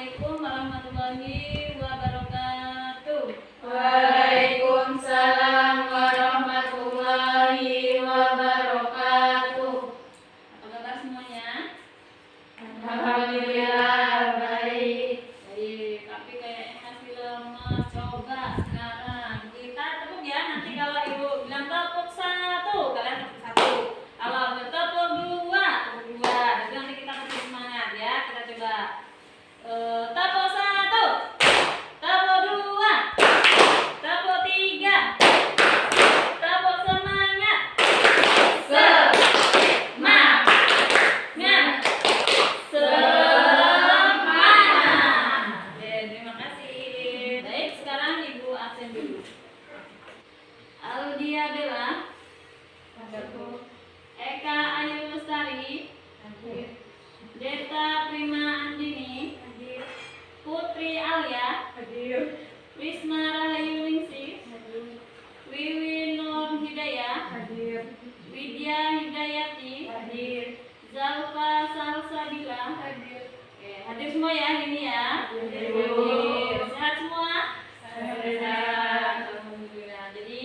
Assalamualaikum warahmatullahi wabarakatuh. Waalaikumsalam warahmatullahi wabarakatuh. Apa kabar semuanya? Alhamdulillah baik. Baik, tapi kayaknya masih lemas. Coba sekarang kita tepuk ya. Nanti kalau ibu bilang tepuk satu, kalian tepuk satu. Kalau udah tepuk dua, tepuk dua. Jadi nanti kita kasih semangat ya. Kita coba tepuk satu, tepuk dua, tepuk tiga, tepuk semangat. Semangat. Semangat. Oke, terima kasih. Baik, sekarang ibu absen dulu. Aldia Bella, Eka Ayu Lestari, Deta Prima Andini, Putri Alia, Risma Rahayu Ningsih, Wiwi Nur Hidayah, Widya Hidayati, Zalfa Salsabila. Oke, hadir semua ya hari ini ya. Hadir. Sehat semua? Sehat. Alhamdulillah. Jadi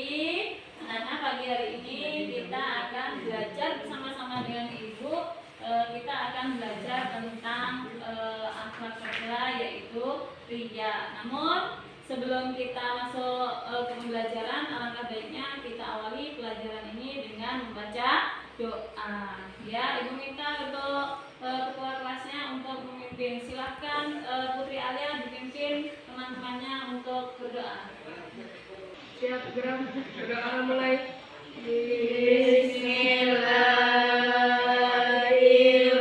anak-anak pagi hari ini kita akan belajar bersama-sama dengan ibu. Kita akan belajar tentang akhlak sosial yaitu ria. Namun sebelum kita masuk ke pembelajaran, alangkah baiknya kita awali pelajaran ini dengan membaca doa. Ya, ibu minta untuk ketua kelasnya untuk memimpin. Silahkan Putri Alia dipimpin teman-temannya untuk berdoa. Siap gerak. Berdoa mulai. Bismillahirrahmanirrahim.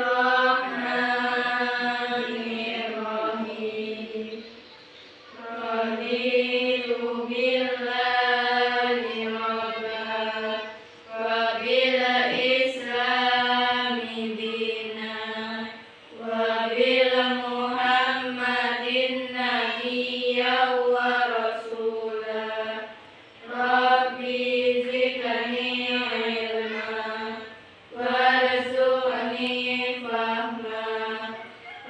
Raditu billahi rabban wa bil islami dinan wa bil Muhammadin nabiyyan wa rasulah. Rabbi zidni ilma warzuqni fahma.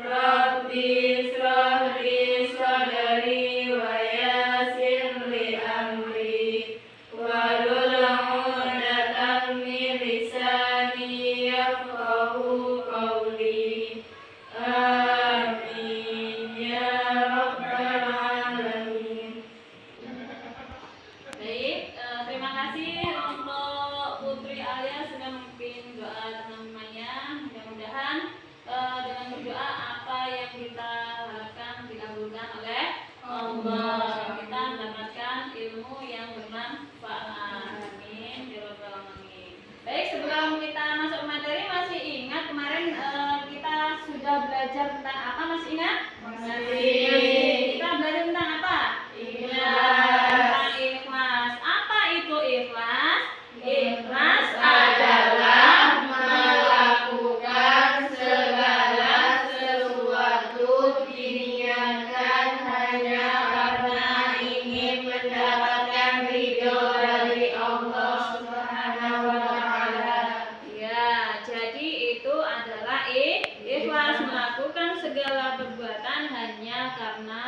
Rabbi ishrah li sadri wa yassir li amri wahlul 'uqdatam min lisani yafqahu qawli. Amin ya rabbal alamin. Baik, terima kasih untuk Putri Alia sudah memimpin doa teman-temannya. Mudah-mudahan dengan berdoa apa yang kita harapkan dikabulkan oleh Allah. Kita mendapatkan ilmu yang bermanfaat. Amin. Ya Rabbal Alamin. Baik, sebelum kita masuk ke materi, masih ingat kemarin kita sudah belajar tentang apa? Masih ingat? Masih. Kita belajar tentang apa? Ikhlas. Tentang ikhlas. Apa itu ikhlas? Ikhlas Adalah melakukan segala sesuatu diniatkan hanya karena ingin mendapatkan ridho dari Allah Subhanahu wa Ta'ala. Ya, jadi itu adalah ikhlas, melakukan segala perbuatan hanya karena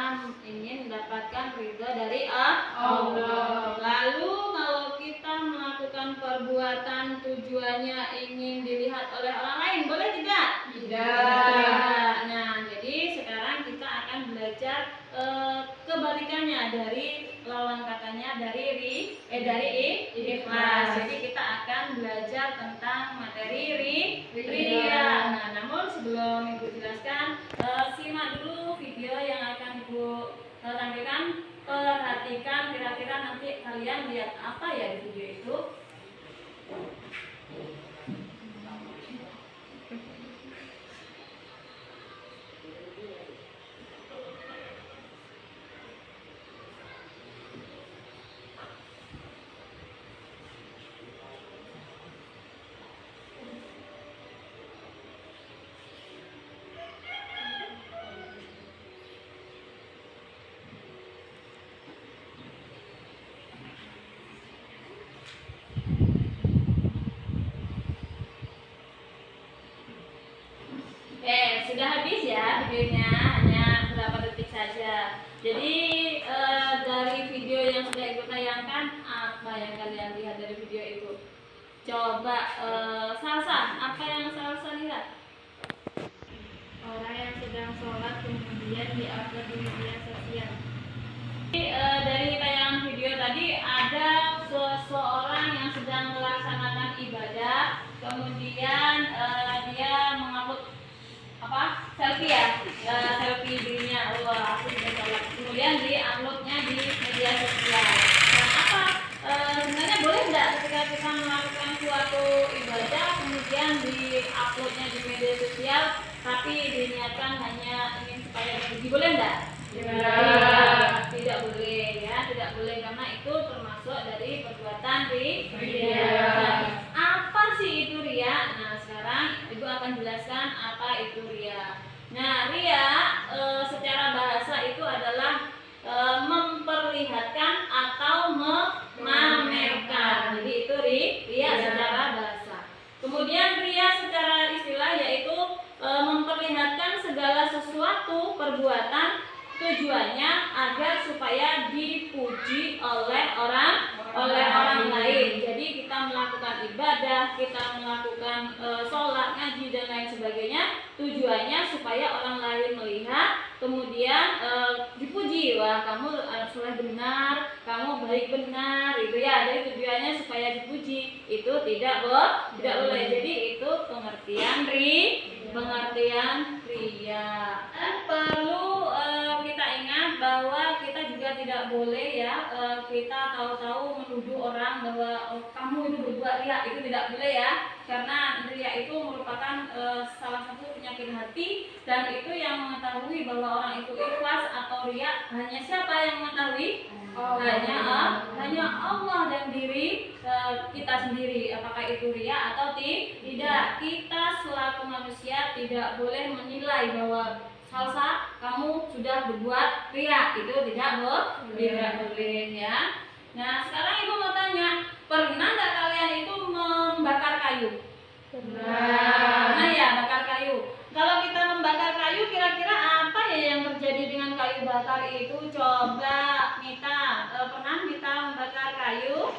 ingin mendapatkan ridho dari Allah. Lalu kalau kita melakukan perbuatan tujuannya ingin dilihat oleh orang lain, boleh tidak? Tidak. Nah, jadi sekarang kita akan belajar kebalikannya dari lawan katanya dari ikhlas. Jadi kita akan belajar tentang materi ria. Nah, namun sebelum ibu jelaskan, simak dulu video yang akan ibu tampilkan. Perhatikan kira-kira nanti kalian lihat apa ya di video itu. Sudah habis ya videonya, hanya berapa Jadi dari video yang sudah ibu tayangkan, apa yang kalian lihat dari video itu? Coba Salsa, apa yang Salsa lihat? Orang yang sedang sholat kemudian diupload di media sosial. Jadi, dari tayangan video tadi ada seseorang yang sedang melaksanakan ibadah, kemudian dia mengupload apa? Selfie ya, selfie dirinya. Wah, aku sudah sholat. Kemudian di-uploadnya di media sosial. Nah, apa? Sebenarnya boleh nggak ketika kita melakukan suatu ibadah kemudian di-uploadnya di media sosial, tapi diniatkan hanya ingin supaya dipuji, boleh nggak? Tidak boleh ya, tidak boleh karena itu termasuk dari perbuatan ria. Apa sih itu ria? Nah, sekarang ibu akan jelaskan apa itu ria. Nah, ria secara bahasa itu adalah memperlihatkan atau memamerkan. Jadi itu ria secara bahasa. Kemudian ria secara istilah yaitu memperlihatkan segala sesuatu perbuatan tujuannya agar supaya dipuji oleh orang lain. Jadi kita melakukan ibadah, kita melakukan sholat, ngaji dan lain sebagainya, tujuannya supaya orang lain melihat, kemudian dipuji. Wah, kamu soleh benar, kamu baik benar, itu ya. Jadi tujuannya supaya dipuji. Itu tidak boleh. Jadi itu pengertian ria. Perlu kita ingat bahwa kita juga tidak boleh ya kita tahu-tahu menuduh orang bahwa kamu itu berbuat ria, itu tidak boleh ya, karena ria itu merupakan salah satu penyakit hati, dan itu yang mengetahui bahwa orang itu ikhlas atau ria hanya siapa yang mengetahui? Hanya Allah dan diri kita sendiri. Apakah itu ria atau tidak? Kita selaku manusia tidak boleh menilai bahwa Salsa, kamu sudah berbuat ria, itu tidak boleh ya. Nah, sekarang ibu mau tanya, pernah nggak kalian itu membakar kayu? Pernah ya, bakar kayu. Kalau kita membakar kayu, kira-kira apa ya yang terjadi dengan kayu bakar itu? Coba Mita, pernah Mita membakar kayu?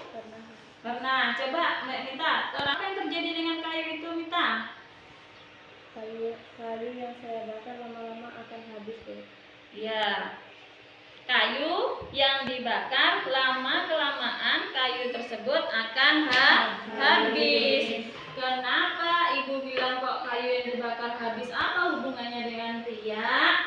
Pernah. Coba Mbak Mita, apa yang terjadi dengan kayu itu, Mita? Kayu yang saya bakar lama-lama akan habis deh. Ya, kayu yang dibakar lama-kelamaan kayu tersebut akan habis. Kenapa ibu bilang kok kayu yang dibakar habis? Apa hubungannya dengan ria?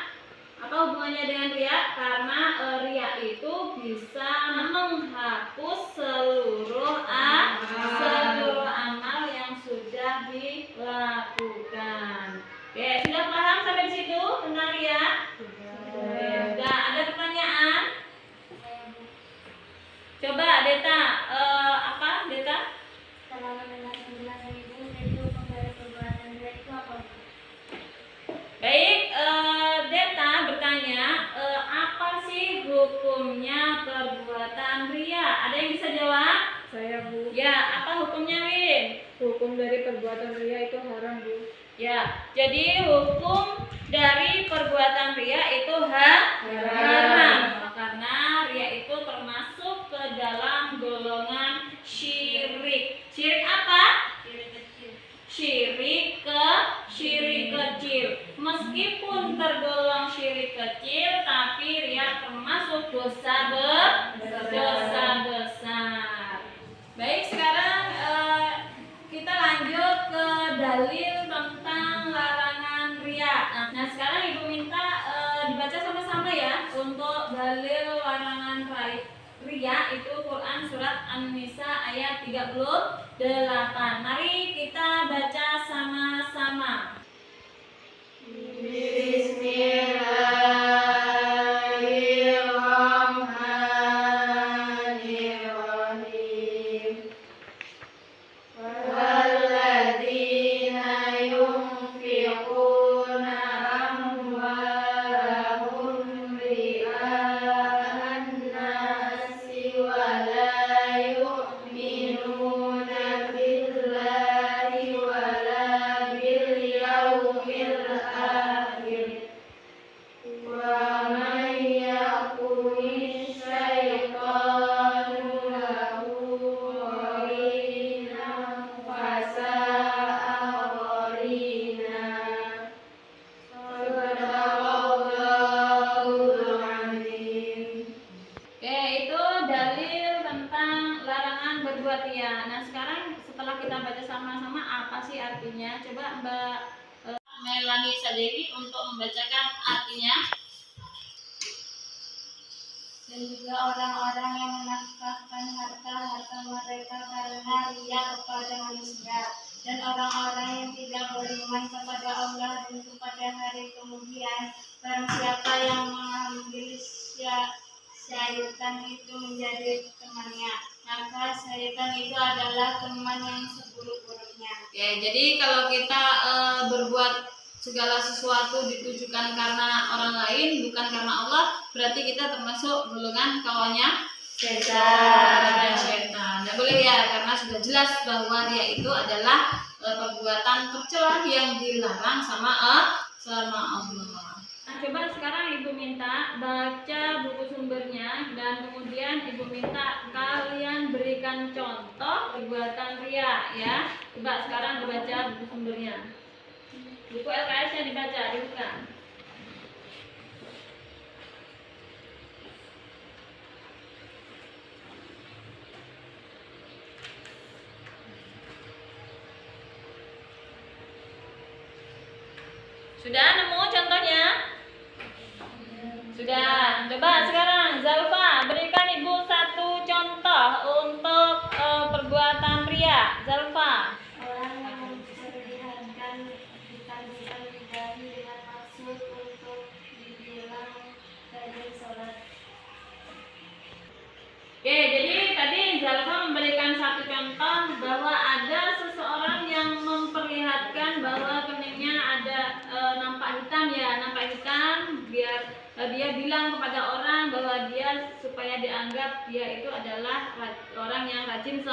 Karena ria itu bisa menghapus seluruh amal yang sudah dilakukan. Oke, sudah paham sampai di situ tentang ria? Sudah. Ada pertanyaan? Coba Deta, apa Deta? Kalau mendengar penjelasan ibu itu dari perbuatan ria itu apa? Baik, Deta bertanya, apa sih hukumnya perbuatan ria? Ada yang bisa jawab? Saya, Bu. Ya, apa hukumnya, Win? Hukum dari perbuatan ria itu haram, Bu. Ya, jadi hukum dari perbuatan ria itu haram. Karena ria itu termasuk ke dalam golongan syirik. Syirik apa? Syirik kecil. Meskipun tergolong syirik kecil, tapi ria termasuk dosa besar. Baik, sekarang kita lanjut ke dalil tentang larangan ria. Nah, sekarang ibu minta dibaca sama-sama ya untuk dalil larangan ria itu Quran surat An-Nisa ayat 38. Mari kita baca sama-sama. Bismillahirrahmanirrahim. Walladzina yunfiquna amwalahum ria'an nasi wa la yu'minuna billahi wa la bil yawmil akhir wa man artinya. Coba Mbak Melani Sadeki untuk membacakan artinya. Dan juga orang-orang yang menafkahkan harta mereka karena ria kepada manusia, dan orang-orang yang tidak beriman kepada Allah dan kepada hari kemudian. Barang siapa yang mengambil syaitan itu menjadi temannya, maka syaitan itu adalah teman yang seburuk-buruknya. Ya, jadi kalau kita berbuat segala sesuatu ditujukan karena orang lain bukan karena Allah, berarti kita termasuk golongan kawannya setan. Tidak boleh ya, karena sudah jelas bahwa ria itu adalah perbuatan tercela yang dilarang sama Allah. Nah, coba sekarang Ibu minta baca buku sumbernya, dan kemudian Ibu minta kalian berikan contoh perbuatan ria ya. Coba sekarang dibaca buku sumbernya. Buku LKS-nya dibaca, dibuka. Sudah nemu contohnya? Sudah. Coba sekarang Zalfa berikan Ibu satu contoh untuk perbuatan ria. Zalfa. Orang yang memperlihatkan bukan-bukan ibadah dengan maksud untuk dibilang rajin sholat. Oke, jadi tadi Zalfa memberikan satu contoh bahwa ada seseorang yang memperlihatkan bahwa keningnya ada nampak hitam ya, nampak hitam, biar dia bilang kepada orang bahwa dia supaya dianggap dia itu adalah orang yang rajin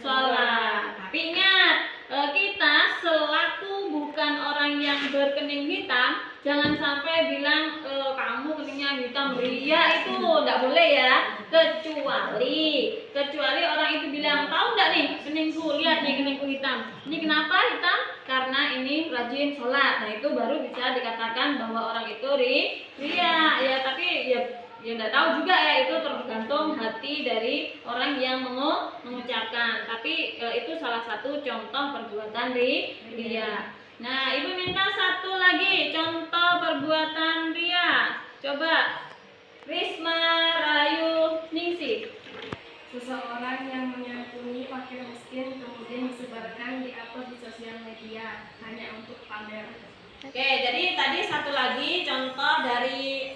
sholat. Tapi ingat, kita selaku bukan orang yang berkening hitam, jangan sampai bilang kamu keningnya hitam ria, itu tidak boleh ya. Kecuali orang itu bilang, tahu nggak nih keningku, lihat nih keningku hitam. Ini kenapa hitam? Karena ini rajin sholat. Nah itu baru bisa dikatakan bahwa orang itu ria ya. Tapi ya tidak tahu juga ya, itu tergantung hati dari orang yang mengucapkan. Tapi itu salah satu contoh perbuatan ria. Nah, Ibu minta satu lagi contoh perbuatan ria. Coba Risma Rayu Ningsih. Seseorang yang menyantuni fakir miskin kemudian disebarkan di upload di sosial media hanya untuk pamer. Oke, jadi tadi satu lagi contoh dari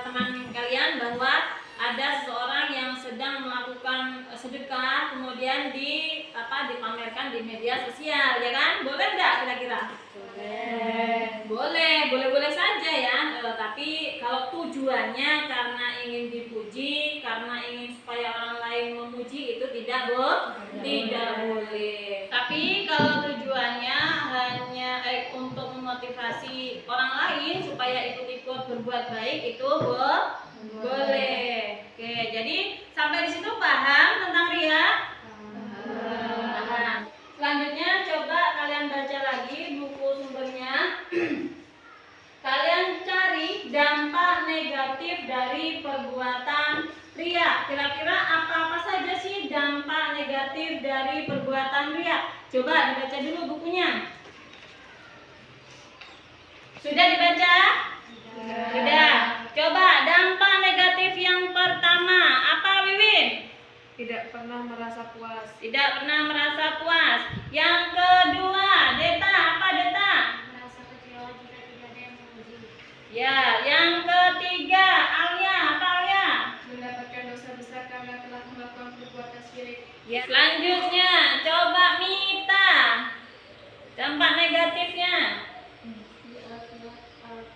teman kalian bahwa ada seseorang yang sedang melakukan sedekah kemudian dipamerkan di media sosial, ya kan? Boleh nggak kira-kira? Boleh saja ya. Tapi kalau tujuannya karena ingin dipuji, karena ingin supaya orang lain memuji, itu tidak boleh. Tapi kalau tujuannya hanya untuk memotivasi orang lain supaya ikut-ikut berbuat baik, itu boleh. Oke, jadi sampai di situ paham tentang ria? Paham. Selanjutnya coba kalian baca lagi buku sumbernya. Kalian cari dampak negatif dari perbuatan ria. Kira-kira apa saja sih dampak negatif dari perbuatan ria? Coba dibaca dulu bukunya. Sudah dibaca? Sudah. Coba dampak negatif yang pertama apa, Wiwin? Tidak pernah merasa puas. Tidak pernah merasa puas. Yang kedua, Deta, apa Deta? Merasa kecewa jika tidak ada yang memuji. Ya, yang ketiga, Alia, apa Alia? Mendapatkan dosa besar karena telah melakukan perbuatan syirik. Ya. Selanjutnya, coba Mita. Dampak negatifnya.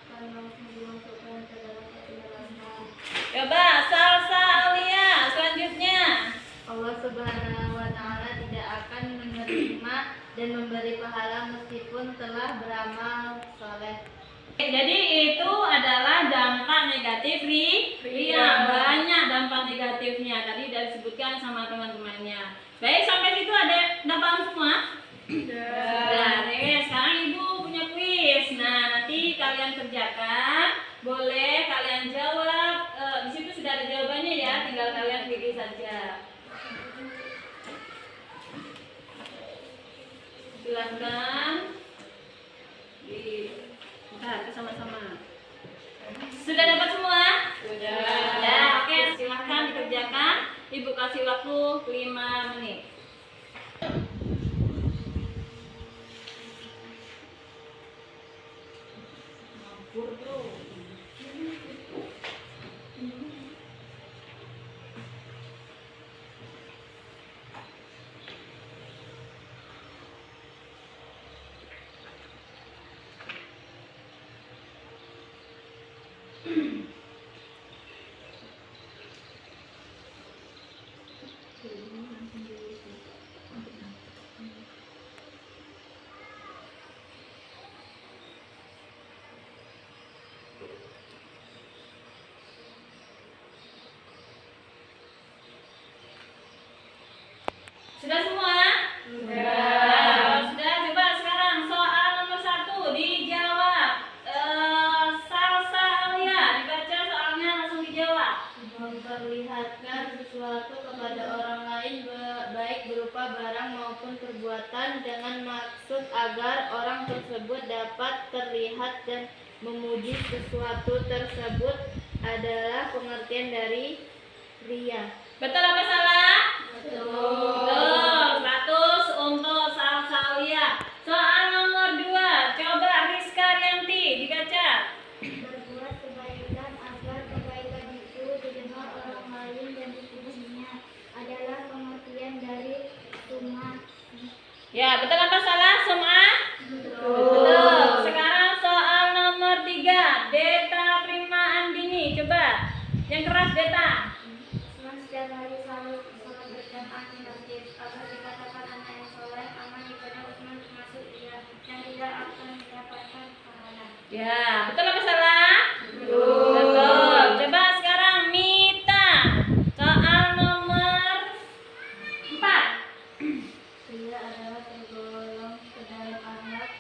Akan memasukkan ke dalam kegelapan. Coba Salsa Alia, selanjutnya. Allah Subhanahu wa Ta'ala tidak akan menerima dan memberi pahala meskipun telah beramal soleh. Jadi itu adalah dampak negatif ria. Banyak dampak negatifnya. Tadi sudah disebutkan sama teman-temannya. Baik, sampai situ udah paham semua? Sudah. Sekarang Ibu punya kuis. Nah, nanti kalian kerjakan. Boleh kalian jawab. Di situ sudah ada jawabannya ya. Tinggal kalian pilih saja. Silakan. Nah, sama-sama. Sudah dapat semua? Sudah. Ya, oke, silahkan dikerjakan. Ibu kasih waktu 5 menit. Sudah semua? Sudah. Sudah, coba sekarang soal nomor 1 dijawab. Salsa Alia, dibaca soalnya langsung dijawab. Memperlihatkan sesuatu kepada orang lain baik berupa barang maupun perbuatan dengan maksud agar orang tersebut dapat terlihat dan memuji sesuatu tersebut adalah pengertian dari riya. Betul apa salah? Betul. 100 untuk Salsa Alia. Soal nomor 2, coba Rizka Rianti, dibaca. Berbuat kebaikan agar kebaikan itu didengar orang lain dan dipujinya adalah pengertian dari sum'ah. Ya, betul apa salah? Sum'ah? Betul. Sekarang soal nomor 3, Deta Prima Andini, coba. Yang keras Deta. Setiap hari selalu sholat berjamaah di masjid agar dikatakan anak yang soleh, aman ibadah Utsman termasuk dia yang tidak akan mendapatkan pahala. Ya, betul apa salah? Betul. Coba sekarang Mita. Soal nomor 4. Dia adalah tergolong ke dalam akhlak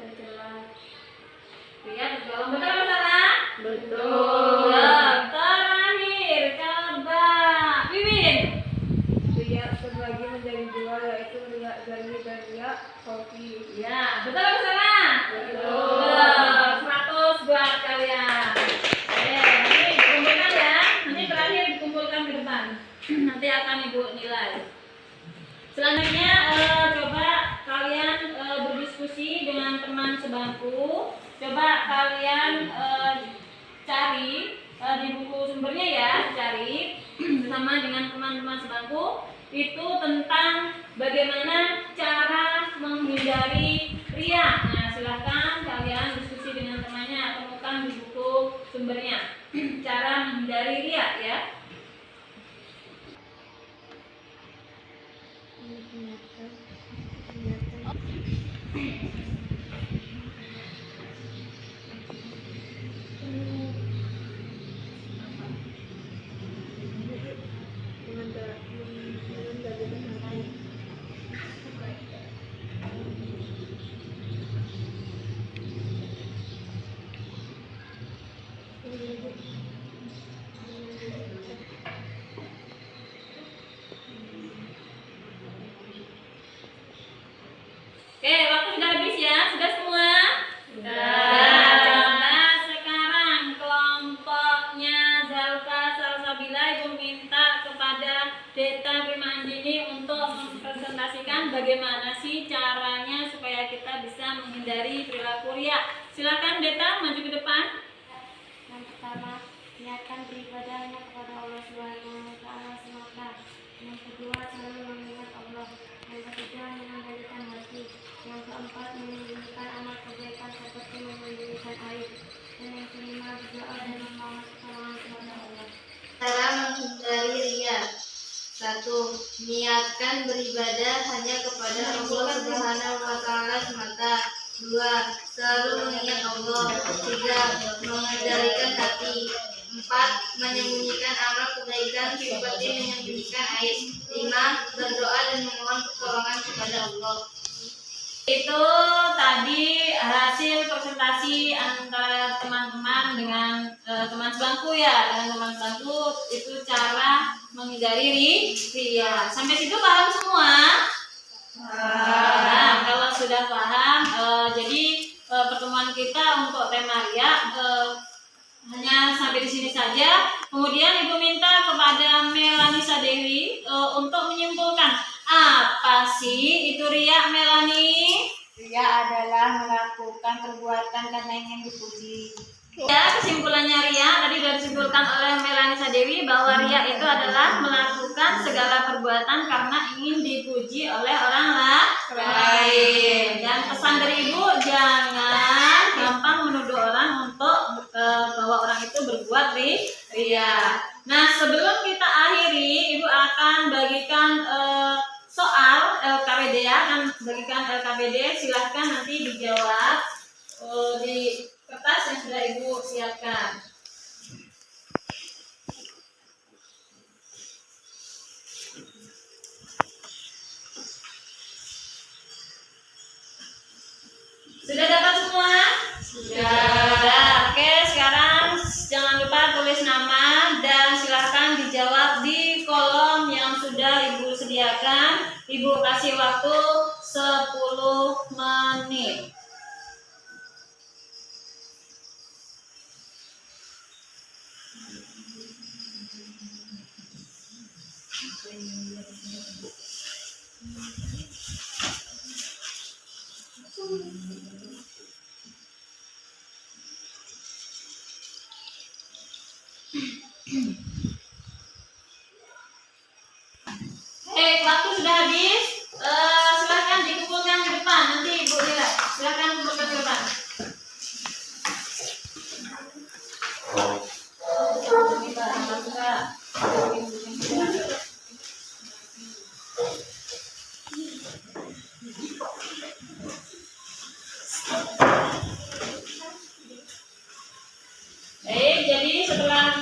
tercela. Lihat tergolong betul apa salah? Betul. Terakhir, coba Wiwin. Riya terbagi menjadi dua, yaitu riya zahir dan riya khafi. Ya, betul apa salah? Betul. 100 buat kalian. Oke, nanti dikumpulkan ya. Nanti terakhir dikumpulkan ke depan. Nanti akan ibu nilai. Selanjutnya coba kalian berdiskusi dengan teman sebangku. Coba kalian cari di buku sumbernya ya, cari bersama dengan teman-teman sebangku itu tentang bagaimana cara menghindari riya. Nah, silahkan kalian diskusi dengan temannya, temukan di buku sumbernya cara menghindari riya ya. Oke, waktu sudah habis ya, sudah semua? Sudah. Coba sekarang kelompoknya Zalfa Salsabila, ibu minta kepada Deta Prima Andini untuk mempresentasikan bagaimana sih caranya supaya kita bisa menghindari perilaku riya. Silakan Deta maju ke depan. Yang pertama, niatkan beribadahnya kepada Allah Subhanahu wa Ta'ala semata. Yang kedua, selalu mengingat Allah. Yang ketiga, mengendalikan hati. Yang keempat, menyembunyikan amal kebaikan seperti menyembunyikan aib. Dan yang kelima, berdoa dan memohon pertolongan kepada Allah. Cara menghindari riya. 1. Niatkan beribadah hanya kepada Allah Subhanahu wa Ta'ala semata. 2. Selalu mengingat Allah. 3. Mengendalikan hati. 4. Menyembunyikan amal kebaikan seperti menyembunyikan aib. 5. Berdoa dan memohon pertolongan kepada Allah. Itu tadi hasil presentasi antara teman-teman dengan teman sebangku ya. Dengan teman sebangku itu cara menghindari riya. Sampai situ paham semua? Nah, kalau sudah paham, jadi pertemuan kita untuk tema ria hanya sampai di sini saja. Kemudian Ibu minta kepada Melanisa Dewi untuk menyimpulkan apa sih itu ria, Melani? Ria adalah melakukan perbuatan karena ingin dipuji. Ya, kesimpulannya ria tadi sudah disimpulkan oleh Melanisa Dewi bahwa ria itu adalah melakukan segala perbuatan karena ingin dipuji oleh orang lain. Dan pesan dari Ibu, jangan gampang menuduh orang untuk bahwa orang itu berbuat ria. Nah, sebelum kita akhiri, Ibu akan bagikan soal LKPD ya, akan bagikan LKPD. Silahkan nanti dijawab di kertas yang sudah Ibu siapkan. Sudah dapat semua? Sudah. Oke, sekarang jangan lupa tulis nama dan silahkan dijawab di kolom yang sudah Ibu sediakan. Ibu kasih waktu 10 menit. Waktu sudah habis. Silahkan dikumpulkan ke depan. Nanti Ibu lihat. Silahkan kumpulkan ke depan. Jadi setelah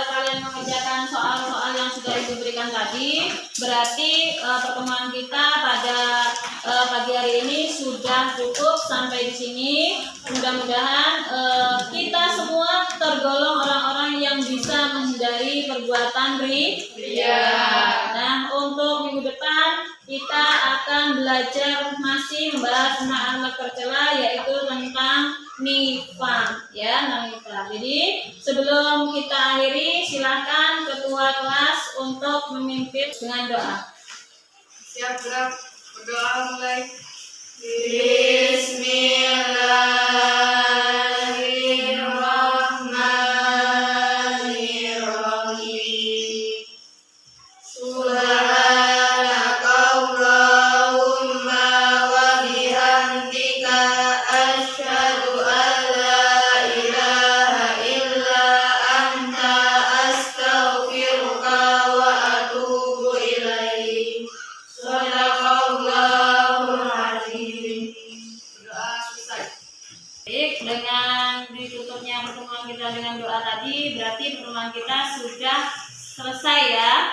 kalian mengerjakan soal-soal yang sudah Ibu berikan tadi, berarti pertemuan kita pada pagi hari ini sudah cukup sampai di sini. Mudah-mudahan kita semua tergolong orang-orang yang bisa menghindari perbuatan ria. Nah, untuk minggu depan kita akan belajar masih membahas tentang akhlak tercela, yaitu tentang nifaq ya, nifaq. Jadi sebelum kita akhiri, silakan ketua kelas untuk memimpin dengan doa. Siap gerak, berdoa mulai. Bismillahirrahmanirrahim. Subhanakallahumma wa bihamdika asyhadu an la ilaha illa anta astaghfiruka wa atubu ilaik. Shadaqallahul azim. Doa selesai. Baik, dengan ditutupnya pertemuan kita dengan doa tadi, berarti pertemuan kita sudah selesai ya.